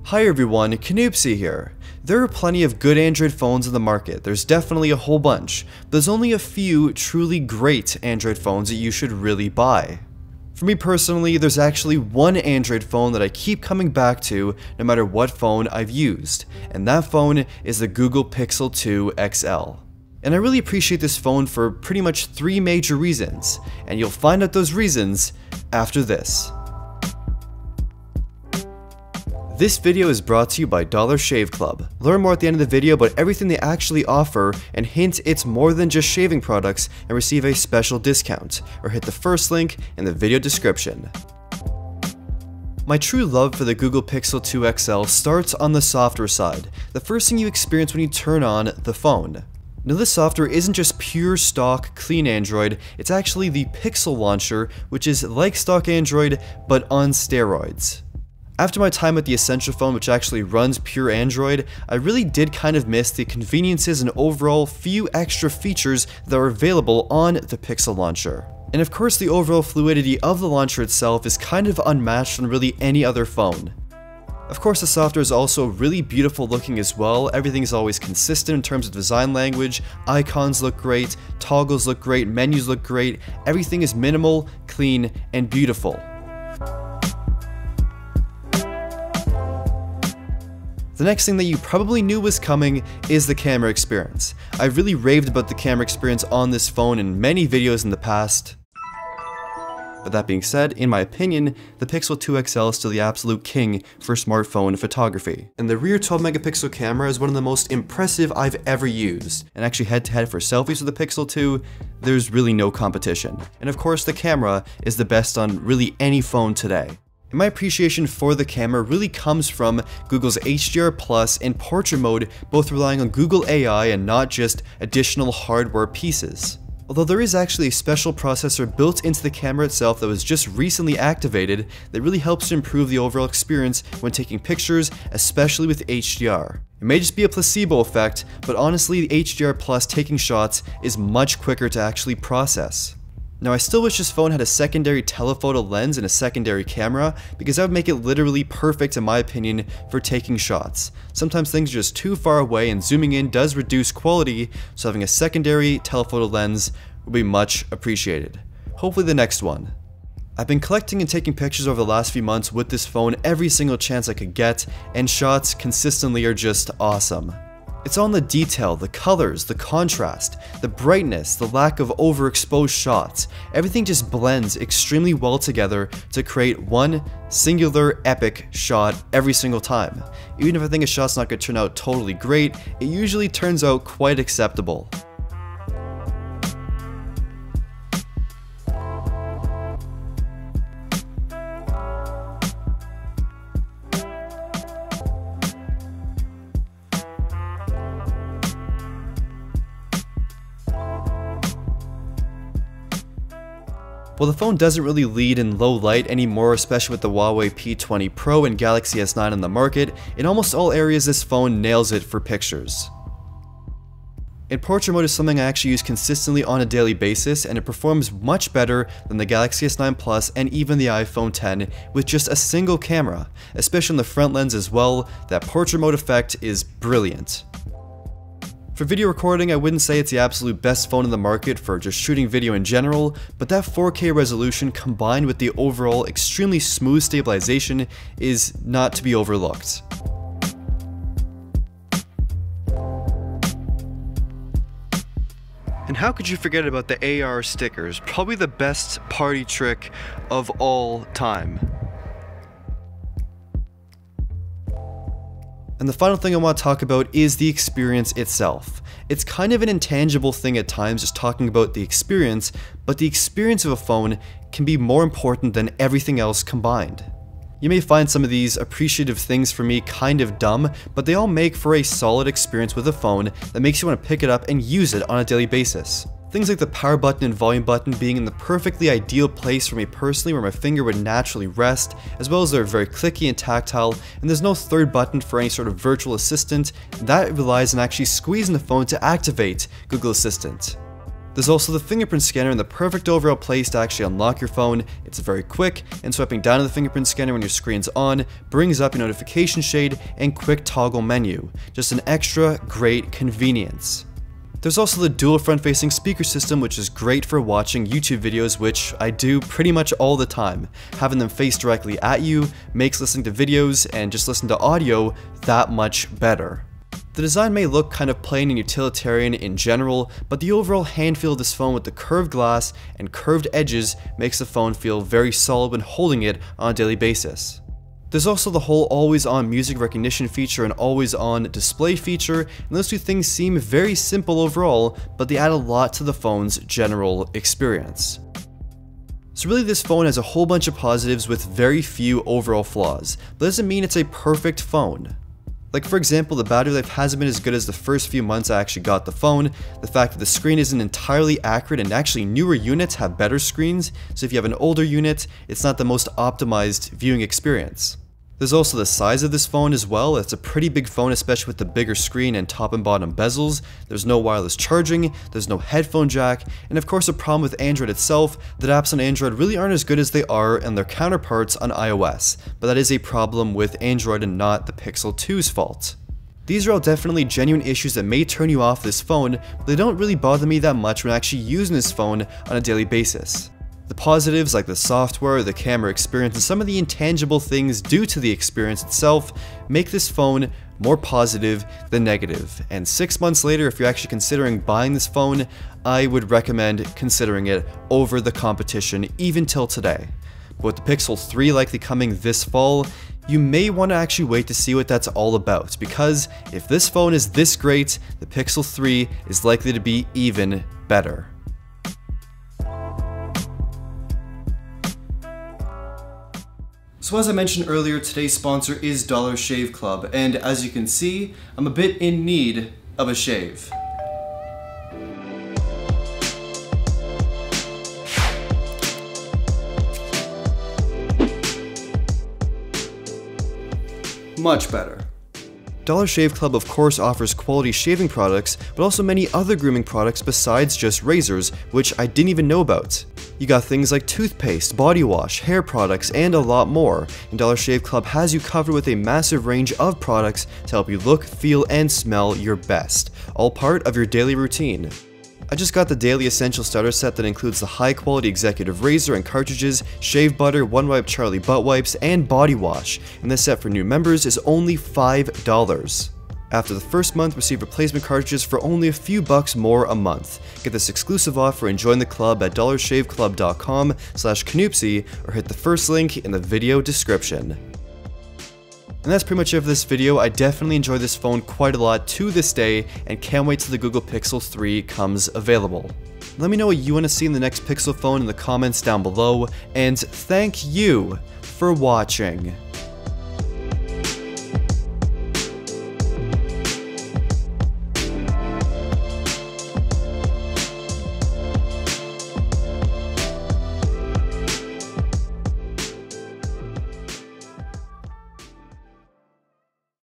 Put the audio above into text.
Hi everyone, Canoopsy here. There are plenty of good Android phones in the market, there's definitely a whole bunch, but there's only a few truly great Android phones that you should really buy. For me personally, there's actually one Android phone that I keep coming back to no matter what phone I've used, and that phone is the Google Pixel 2 XL. And I really appreciate this phone for pretty much 3 major reasons, and you'll find out those reasons after this. This video is brought to you by Dollar Shave Club. Learn more at the end of the video about everything they actually offer, and hint it's more than just shaving products, and receive a special discount, or hit the first link in the video description. My true love for the Google Pixel 2 XL starts on the software side, the first thing you experience when you turn on the phone. Now this software isn't just pure stock clean Android, it's actually the Pixel launcher, which is like stock Android but on steroids. After my time with the Essential phone, which actually runs pure Android, I really did kind of miss the conveniences and overall few extra features that are available on the Pixel launcher. And of course the overall fluidity of the launcher itself is kind of unmatched on really any other phone. Of course the software is also really beautiful looking as well, everything is always consistent in terms of design language, icons look great, toggles look great, menus look great, everything is minimal, clean, and beautiful. The next thing that you probably knew was coming is the camera experience. I've really raved about the camera experience on this phone in many videos in the past. But that being said, in my opinion, the Pixel 2 XL is still the absolute king for smartphone photography. And the rear 12 megapixel camera is one of the most impressive I've ever used. And actually head to head for selfies with the Pixel 2, there's really no competition. And of course the camera is the best on really any phone today. And my appreciation for the camera really comes from Google's HDR Plus and portrait mode, both relying on Google AI and not just additional hardware pieces. Although there is actually a special processor built into the camera itself that was just recently activated that really helps to improve the overall experience when taking pictures, especially with HDR. It may just be a placebo effect, but honestly the HDR Plus taking shots is much quicker to actually process. Now I still wish this phone had a secondary telephoto lens and a secondary camera, because that would make it literally perfect in my opinion for taking shots. Sometimes things are just too far away and zooming in does reduce quality, so having a secondary telephoto lens would be much appreciated. Hopefully the next one. I've been collecting and taking pictures over the last few months with this phone every single chance I could get, and shots consistently are just awesome. It's on the detail, the colors, the contrast, the brightness, the lack of overexposed shots. Everything just blends extremely well together to create one singular epic shot every single time. Even if I think a shot's not going to turn out totally great, it usually turns out quite acceptable. While the phone doesn't really lead in low light anymore, especially with the Huawei P20 Pro and Galaxy S9 on the market, in almost all areas this phone nails it for pictures. And portrait mode is something I actually use consistently on a daily basis, and it performs much better than the Galaxy S9 Plus and even the iPhone X with just a single camera, especially on the front lens as well. That portrait mode effect is brilliant. For video recording, I wouldn't say it's the absolute best phone in the market for just shooting video in general, but that 4K resolution combined with the overall extremely smooth stabilization is not to be overlooked. And how could you forget about the AR stickers? Probably the best party trick of all time. And the final thing I want to talk about is the experience itself. It's kind of an intangible thing at times just talking about the experience, but the experience of a phone can be more important than everything else combined. You may find some of these appreciative things for me kind of dumb, but they all make for a solid experience with a phone that makes you want to pick it up and use it on a daily basis. Things like the power button and volume button being in the perfectly ideal place for me personally where my finger would naturally rest, as well as they're very clicky and tactile, and there's no third button for any sort of virtual assistant. That relies on actually squeezing the phone to activate Google Assistant. There's also the fingerprint scanner in the perfect overall place to actually unlock your phone. It's very quick, and swiping down to the fingerprint scanner when your screen's on brings up your notification shade and quick toggle menu. Just an extra great convenience. There's also the dual front-facing speaker system, which is great for watching YouTube videos, which I do pretty much all the time. Having them face directly at you makes listening to videos and just listening to audio that much better. The design may look kind of plain and utilitarian in general, but the overall hand feel of this phone with the curved glass and curved edges makes the phone feel very solid when holding it on a daily basis. There's also the whole always-on music recognition feature and always-on display feature, and those two things seem very simple overall, but they add a lot to the phone's general experience. So really this phone has a whole bunch of positives with very few overall flaws, but that doesn't mean it's a perfect phone. Like for example, the battery life hasn't been as good as the first few months I actually got the phone, the fact that the screen isn't entirely accurate and actually newer units have better screens, so if you have an older unit, it's not the most optimized viewing experience. There's also the size of this phone as well. It's a pretty big phone, especially with the bigger screen and top and bottom bezels. There's no wireless charging, there's no headphone jack, and of course a problem with Android itself, that apps on Android really aren't as good as they are and their counterparts on iOS, but that is a problem with Android and not the Pixel 2's fault. These are all definitely genuine issues that may turn you off this phone, but they don't really bother me that much when actually using this phone on a daily basis. The positives like the software, the camera experience, and some of the intangible things due to the experience itself make this phone more positive than negative. And 6 months later, if you're actually considering buying this phone, I would recommend considering it over the competition even till today. But with the Pixel 3 likely coming this fall, you may want to actually wait to see what that's all about, because if this phone is this great, the Pixel 3 is likely to be even better. So as I mentioned earlier, today's sponsor is Dollar Shave Club, and as you can see, I'm a bit in need of a shave. Much better. Dollar Shave Club of course offers quality shaving products, but also many other grooming products besides just razors, which I didn't even know about. You got things like toothpaste, body wash, hair products, and a lot more, and Dollar Shave Club has you covered with a massive range of products to help you look, feel, and smell your best, all part of your daily routine. I just got the Daily Essential Starter Set that includes the high-quality executive razor and cartridges, shave butter, One Wipe Charlie butt wipes, and body wash, and this set for new members is only $5. After the first month, receive replacement cartridges for only a few bucks more a month. Get this exclusive offer and join the club at dollarshaveclub.com/Canoopsy or hit the first link in the video description. And that's pretty much it for this video. I definitely enjoy this phone quite a lot to this day and can't wait till the Google Pixel 3 comes available. Let me know what you want to see in the next Pixel phone in the comments down below, and thank you for watching.